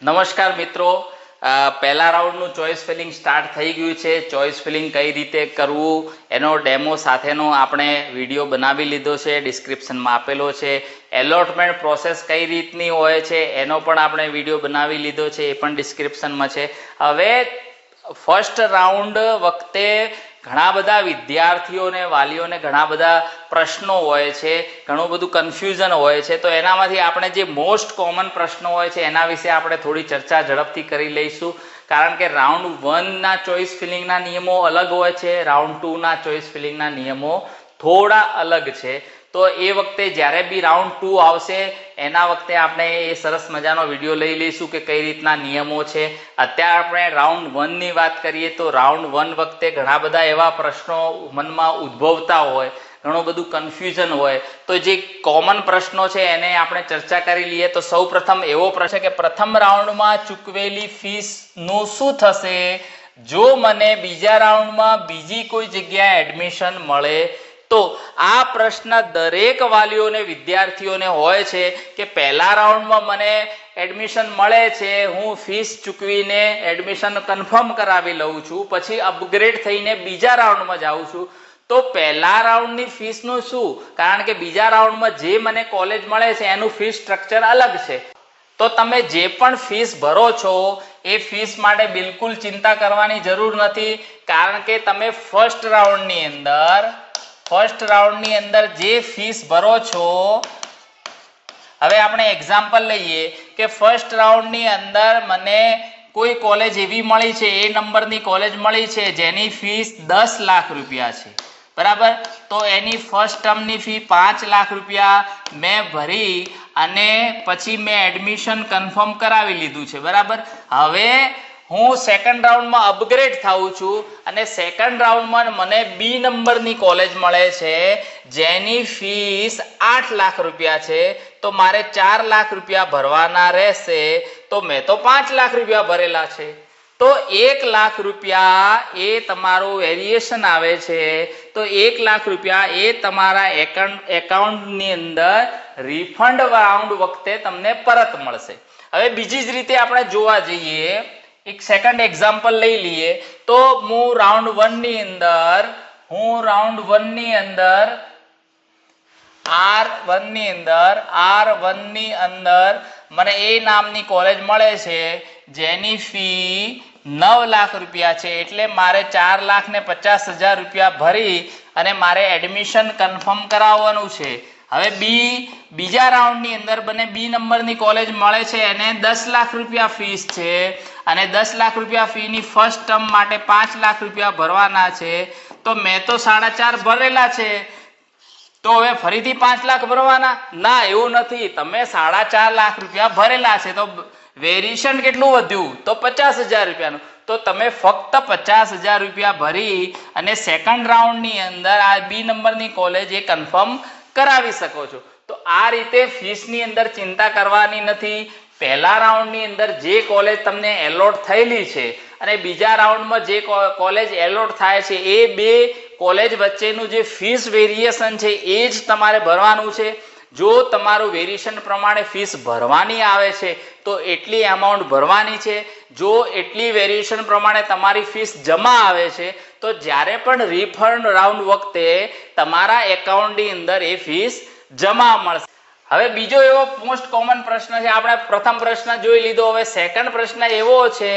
નમસ્કાર મિત્રો, પહેલા રાઉન્ડનું ચોઇસ ફિલિંગ સ્ટાર્ટ થઈ ગયું છે. ચોઇસ ફિલિંગ કઈ રીતે કરવું એનો ડેમો સાથેનો આપણે વિડીયો બનાવી લીધો છે, ડિસ્ક્રિપ્શનમાં આપેલો છે. એલોટમેન્ટ પ્રોસેસ કઈ રીતની હોય છે એનો પણ આપણે વિડીયો બનાવી લીધો છે, એ પણ ડિસ્ક્રિપ્શનમાં છે. હવે ફર્સ્ટ રાઉન્ડ વખતે ઘણા બધા વિદ્યાર્થીઓને વાલીઓને ઘણા બધા પ્રશ્નો હોય છે, ઘણું બધું કન્ફ્યુઝન હોય છે. તો એનામાંથી આપણે જે મોસ્ટ કોમન પ્રશ્નો હોય છે એના વિશે આપણે થોડી ચર્ચા ઝડપથી કરી લઈશું. કારણ કે રાઉન્ડ 1ના ચોઇસ ફિલિંગના નિયમો અલગ હોય છે, રાઉન્ડ 2ના ચોઇસ ફિલિંગના નિયમો થોડા અલગ છે. તો એ વખતે જ્યારે બી રાઉન્ડ 2 આવશે એના વખતે આપણે એ સરસ મજાનો વિડીયો લઈ લઈશું કે કઈ રીતના નિયમો છે. અત્યારે આપણે રાઉન્ડ 1ની વાત કરીએ તો રાઉન્ડ 1 વખતે ઘણા બધા એવા પ્રશ્નો મનમાં ઉદ્ભવતા હોય, ઘણું બધું કન્ફ્યુઝન હોય. તો જે કોમન પ્રશ્નો છે એને આપણે ચર્ચા કરી લઈએ. તો સૌ પ્રથમ એવો પ્રશ્ન કે પ્રથમ રાઉન્ડમાં ચૂકવેલી ફીસનું શું થશે જો મને બીજા રાઉન્ડમાં બીજી કોઈ જગ્યાએ એડમિશન મળે તો? આ પ્રશ્ન દરેક વાલીઓને વિદ્યાર્થીઓને હોય છે કે પહેલા રાઉન્ડમાં મને એડમિશન મળે છે, હું ફીસ ચૂકવીને એડમિશન કન્ફર્મ કરાવી લઉં છું, પછી અપગ્રેડ થઈને બીજા રાઉન્ડમાં જાઉં છું. તો પહેલા રાઉન્ડની ફીસનું શું? કારણ કે બીજા રાઉન્ડમાં જે મને કોલેજ મળે છે એનું ફીસ સ્ટ્રક્ચર અલગ છે. તો તમે જે પણ ફીસ ભરો છો એ ફીસ માટે બિલકુલ ચિંતા કરવાની જરૂર નથી. કારણ કે તમે ફર્સ્ટ રાઉન્ડની અંદર જે ફીસ ભરો છો, હવે આપણે એક્ઝામ્પલ લઈએ કે ફર્સ્ટ રાઉન્ડની અંદર મને કોઈ કોલેજ એવી મળી છે, એ નંબરની કોલેજ મળી છે જેની ફીસ 10 લાખ રૂપિયા છે, બરાબર. તો એની ફર્સ્ટ ટર્મની ફી 5 લાખ રૂપિયા મેં ભરી અને પછી મેં એડમિશન કન્ફર્મ કરાવી લીધું છે, બરાબર. હવે હું સેકન્ડ રાઉન્ડમાં અપગ્રેડ થાઉં છું અને સેકન્ડ રાઉન્ડમાં મને બી નંબરની કોલેજ મળે છે જેની ફીસ 8 લાખ રૂપિયા છે. તો મારે 4 લાખ રૂપિયા ભરવાના રહેશે. તો મેં તો 5 લાખ રૂપિયા ભરેલા છે. તો 1 લાખ રૂપિયા એ તમારું વેરિએશન આવે છે. તો 1 લાખ રૂપિયા એ તમારા એકાઉન્ટની અંદર રિફંડ રાઉન્ડ વખતે તમને પરત મળશે. હવે બીજી જ રીતે આપણે જોવા જઈએ, એક સેકન્ડ એક્ઝામ્પલ લઈ લઈએ. તો હું રાઉન્ડ 1ની અંદર R1ની અંદર મને એ નામની કોલેજ મળે છે જેની ફી 9 લાખ રૂપિયા છે. એટલે મારે 4,50,000 રૂપિયા ભરી અને મારે એડમિશન કન્ફર્મ કરાવવાનું છે. હવે બીજા રાઉન્ડની અંદર મને બી નંબરની કોલેજ મળે છે, એને 10 લાખ રૂપિયા ફીસ છે અને 10 લાખ રૂપિયા ફીની ફર્સ્ટ ટર્મ માટે 5 લાખ રૂપિયા ભરવાના છે. તો મેં તો 4.5 ભરેલા છે, તો હવે ફરીથી 5 લાખ ભરવાના? ના, એવું નથી. તમે 4.5 લાખ રૂપિયા ભરેલા છે તો વેરિએશન કેટલું વધ્યું? તો 50,000 રૂપિયાનું. તો તમે ફક્ત 50,000 રૂપિયા ભરી અને સેકન્ડ રાઉન્ડની અંદર આ બી નંબરની કોલેજ એ કન્ફર્મ કરાવી શકો છો. તો આ રીતે ફીસની અંદર ચિંતા કરવાની નથી. પહેલા રાઉન્ડની અંદર જે કોલેજ તમને એલોટ થયેલી છે અને બીજા રાઉન્ડમાં જે કોલેજ એલોટ થાય છે એ બે કોલેજ વચ્ચેનું જે ફીસ વેરિએશન છે એ જ તમારે ભરવાનું છે. જો તમારું વેરિએશન પ્રમાણે ફીસ ભરવાની આવે છે તો એટલી અમાઉન્ટ ભરવાની છે. જો એટલી વેરિએશન પ્રમાણે તમારી ફીસ જમા આવે છે તો જ્યારે પણ રિફંડ રાઉન્ડ વખતે તમારા એકાઉન્ટની અંદર એ ફીસ જમા મળશે. હવે બીજો એવો મોસ્ટ કોમન પ્રશ્ન છે, આપણે પ્રથમ પ્રશ્ન જોઈ લીધો. હવે સેકન્ડ પ્રશ્ન એવો છે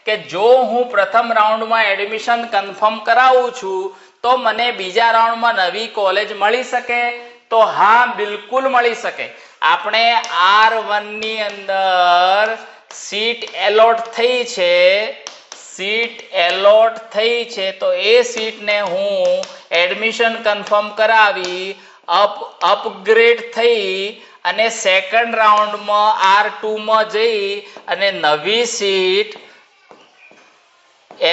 કે જો હું પ્રથમ રાઉન્ડમાં એડમિશન કન્ફર્મ કરાવું છું તો મને બીજા રાઉન્ડમાં નવી કોલેજ મળી શકે? તો હા, બિલકુલ મળી શકે. આપણે R1ની અંદર સીટ એલોટ થઈ છે તો એ સીટને હું એડમિશન કન્ફર્મ કરાવી અપગ્રેડ થઈ અને સેકન્ડ રાઉન્ડમાં R2માં જઈ અને નવી સીટ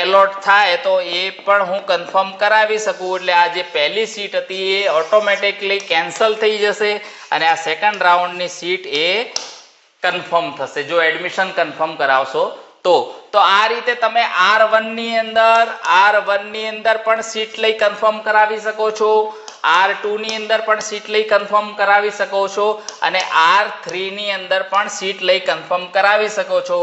એલોટ થાય તો એ પણ હું કન્ફર્મ કરાવી શકું. એટલે આ જે પહેલી સીટ હતી એ ઓટોમેટિકલી કેન્સલ થઈ જશે અને આ સેકન્ડ રાઉન્ડની સીટ એ કન્ફર્મ થશે જો એડમિશન કન્ફર્મ કરાવશો તો. આ રીતે તમે R1ની અંદર પણ સીટ લઈ કન્ફર્મ કરાવી શકો છો R2 ની અંદર પણ સીટ લઈ કન્ફર્મ કરાવી શકો છો અને R3 ની અંદર પણ સીટ લઈ કન્ફર્મ કરાવી શકો છો.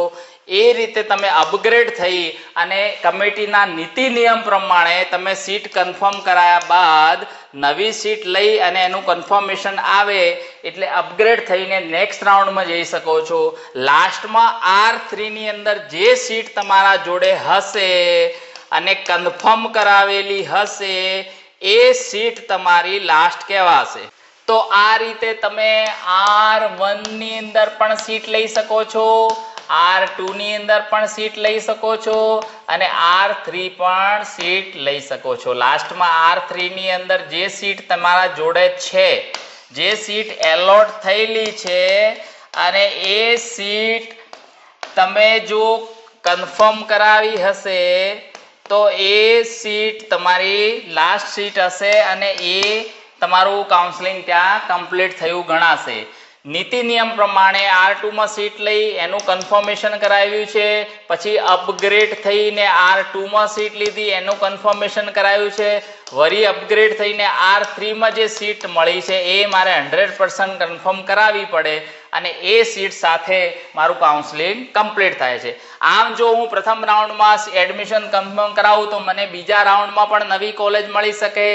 એ રીતે તમે અપગ્રેડ થઈ અને કમિટીના નીતિ નિયમ પ્રમાણે તમે સીટ કન્ફર્મ કરાયા બાદ નવી સીટ લઈ અને એનું કન્ફર્મેશન આવે એટલે અપગ્રેડ થઈને નેક્સ્ટ રાઉન્ડમાં જઈ શકો છો. લાસ્ટમાં R3 ની અંદર જે સીટ તમારા જોડે હશે અને કન્ફર્મ કરાવેલી હશે એ સીટ તમારી લાસ્ટ કહેવાશે. તો આ રીતે તમે R1 ની અંદર પણ સીટ લઈ શકો છો, R2 ની અંદર પણ સીટ લઈ શકો છો અને R3 પણ સીટ લઈ શકો છો. લાસ્ટમાં R3 ની અંદર જે સીટ તમારા જોડે છે, જે સીટ એલોટ થયેલી છે અને એ સીટ તમે જો કન્ફર્મ કરાવી હશે તો એ સીટ તમારી લાસ્ટ સીટ હશે અને એ તમારું કાઉન્સેલિંગ ત્યાં કમ્પ્લીટ થયું ગણાશે. નીતિ નિયમ પ્રમાણે R2 માં સીટ લઈ એનું કન્ફર્મેશન કરાવ્યું છે, પછી અપગ્રેડ થઈને R2 માં સીટ લીધી એનું કન્ફર્મેશન કરાવ્યું છે, વળી અપગ્રેડ થઈને R3 માં જે સીટ મળી છે એ મારે 100% કન્ફર્મ કરાવવી પડે અને એ સીટ સાથે મારું કાઉન્સેલિંગ કમ્પ્લીટ થાય છે. આમ જો હું પ્રથમ રાઉન્ડમાં એડમિશન કન્ફર્મ કરાવું તો મને બીજા રાઉન્ડમાં પણ નવી કોલેજ મળી શકે,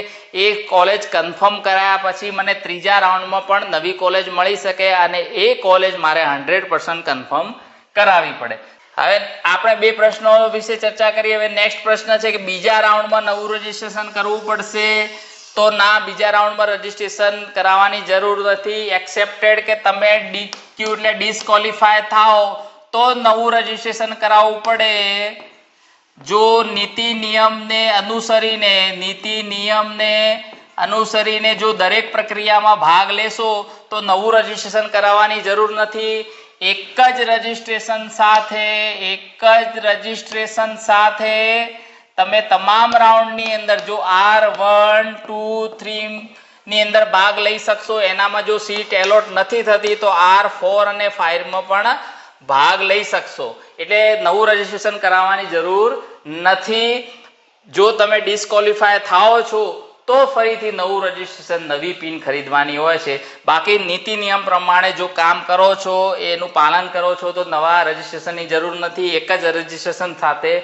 એ કોલેજ કન્ફર્મ કરાયા પછી મને ત્રીજા રાઉન્ડમાં પણ નવી કોલેજ મળી શકે અને એ કોલેજ મારે 100% કન્ફર્મ કરાવવી પડે. હવે આપણે બે પ્રશ્નો વિશે ચર્ચા કરીએ. હવે નેક્સ્ટ પ્રશ્ન છે કે બીજા રાઉન્ડમાં નવું રજીસ્ટ્રેશન કરવું પડશે. તો ના, બીજા રાઉન્ડમાં રજીસ્ટ્રેશન કરાવવાની જરૂર નથી. એક્સેપ્ટેડ કે તમે DQ એટલે ડિસ્કોલિફાય થાઓ તો નવું રજીસ્ટ્રેશન કરાવવું પડે. જો નીતિ નિયમને અનુસરીને જો દરેક પ્રક્રિયામાં ભાગ લેશો તો નવું રજીસ્ટ્રેશન કરાવવાની જરૂર નથી. એક જ રજીસ્ટ્રેશન સાથે તમે તમામ રાઉન્ડની અંદર જો R1, 2, 3 ની અંદર ભાગ લઈ શકશો. એનામાં જો સીટ એલોટ નથી થતી તો R4 અને 5 માં પણ ભાગ લઈ શકશો. એટલે નવું રજીસ્ટ્રેશન કરાવવાની જરૂર નથી. જો તમે ડિસ્કોલિફાય થાઓ છો તો ફરીથી નવું રજીસ્ટ્રેશન, નવી પિન ખરીદવાની હોય છે. બાકી નીતિ નિયમ પ્રમાણે જો કામ કરો છો, એનું પાલન કરો છો તો નવા રજીસ્ટ્રેશનની જરૂર નથી. એક જ રજીસ્ટ્રેશન સાથે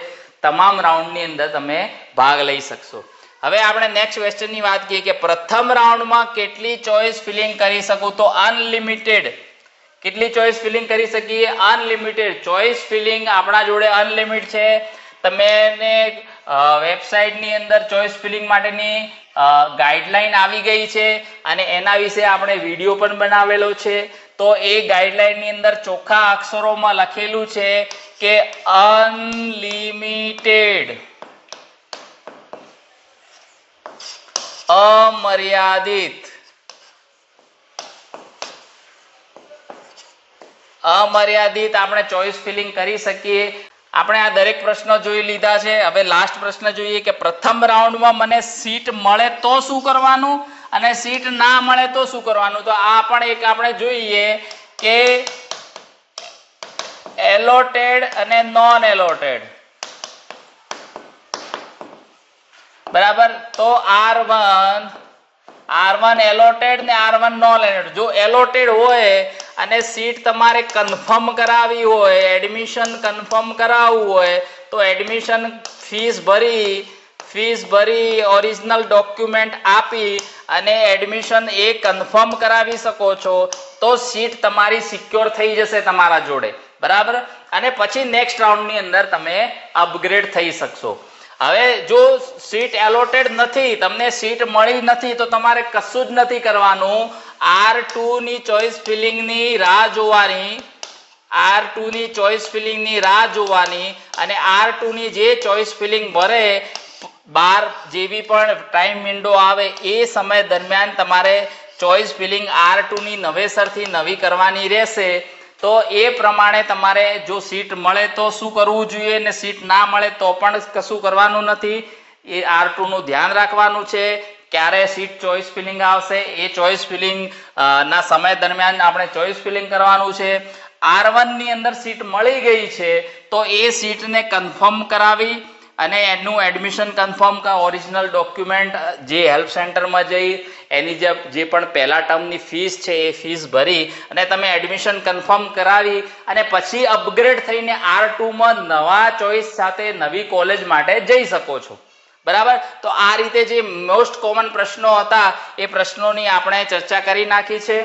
તમામ રાઉન્ડની અંદર તમે ભાગ લઈ શકશો. હવે આપણે નેક્સ્ટ ક્વેશ્ચનની વાત કરીએ કે પ્રથમ રાઉન્ડમાં કેટલી ચોઇસ ફિલિંગ કરી શકું? તો અનલિમિટેડ. કેટલી ચોઇસ ફિલિંગ કરી શકીએ? અનલિમિટેડ. ચોઇસ ફિલિંગ આપણા જોડે અનલિમિટ છે. તમે વેબસાઇટની અંદર ચોઇસ ફિલિંગ માટેની ગાઈડલાઈન આવી ગઈ છે અને એના વિશે આપણે વિડીયો પણ બનાવેલો છે. તો એ ગાઈડલાઈનની અંદર ચોખ્ખા અક્ષરોમાં લખેલું છે કે અનલિમિટેડ, અમર્યાદિત આપણે ચોઇસ ફિલિંગ કરી શકીએ. આપણે આ દરેક પ્રશ્નો જોઈ લીધા છે. હવે લાસ્ટ પ્રશ્ન જોઈએ કે પ્રથમ રાઉન્ડમાં મને સીટ મળે તો શું કરવાનું અને સીટ ના મળે તો શું કરવાનું? તો આ પણ એક આપણે જોઈએ કે એલોટેડ અને નોન એલોટેડ. બરાબર. તો R1 એલોટેડ ને R1 નોન એલોટેડ. જો એલોટેડ હોય અને સીટ તમારે કન્ફર્મ કરાવી હોય, એડમિશન કન્ફર્મ કરાવવું હોય તો એડમિશન ફીસ ભરી ઓરિજિનલ ડોક્યુમેન્ટ આપી અને એડમિશન એ કન્ફર્મ કરાવી શકો છો તો સીટ તમારી સિક્યોર થઈ જશે તમારા જોડે. બરાબર. અને પછી નેક્સ્ટ રાઉન્ડની અંદર તમે અપગ્રેડ થઈ શકશો. હવે જો સીટ એલોટેડ નથી, તમને સીટ મળી નથી તો તમારે કશું જ નથી કરવાનું. R2 ની ચોઇસ ફિલિંગની રાહ જોવાની અને R2 ની જે ચોઇસ ફિલિંગ ભરે 12 જેવી પણ ટાઈમ વિન્ડો આવે એ સમય દરમિયાન તમારે ચોઇસ ફિલિંગ R2 ની નવેસરથી નવી કરવાની રહેશે. તો એ પ્રમાણે તમારે જો સીટ મળે તો શું કરવું જોઈએ ને સીટ ના મળે તો પણ કશું કરવાનું નથી. એ R2 નું ધ્યાન રાખવાનું છે. ક્યારે સીટ ચોઇસ ફિલિંગ આવશે એ ચોઇસ ફિલિંગ ના સમય દરમિયાન આપણે ચોઇસ ફિલિંગ કરવાનું છે. R1 ની અંદર સીટ મળી ગઈ છે તો એ સીટને કન્ફર્મ કરાવી અને એનું એડમિશન કન્ફર્મ કા ઓરિજિનલ ડોક્યુમેન્ટ જે હેલ્પ સેન્ટરમાં જઈ એની જે પણ પહેલા ટર્મની ફીસ છે એ ફીસ ભરી અને તમે એડમિશન કન્ફર્મ કરાવી અને પછી અપગ્રેડ થઈને R2માં નવા ચોઇસ સાથે નવી કોલેજ માટે જઈ શકો છો. બરાબર. તો આ રીતે જે મોસ્ટ કોમન પ્રશ્નો હતા એ પ્રશ્નોની આપણે ચર્ચા કરી નાખી છે.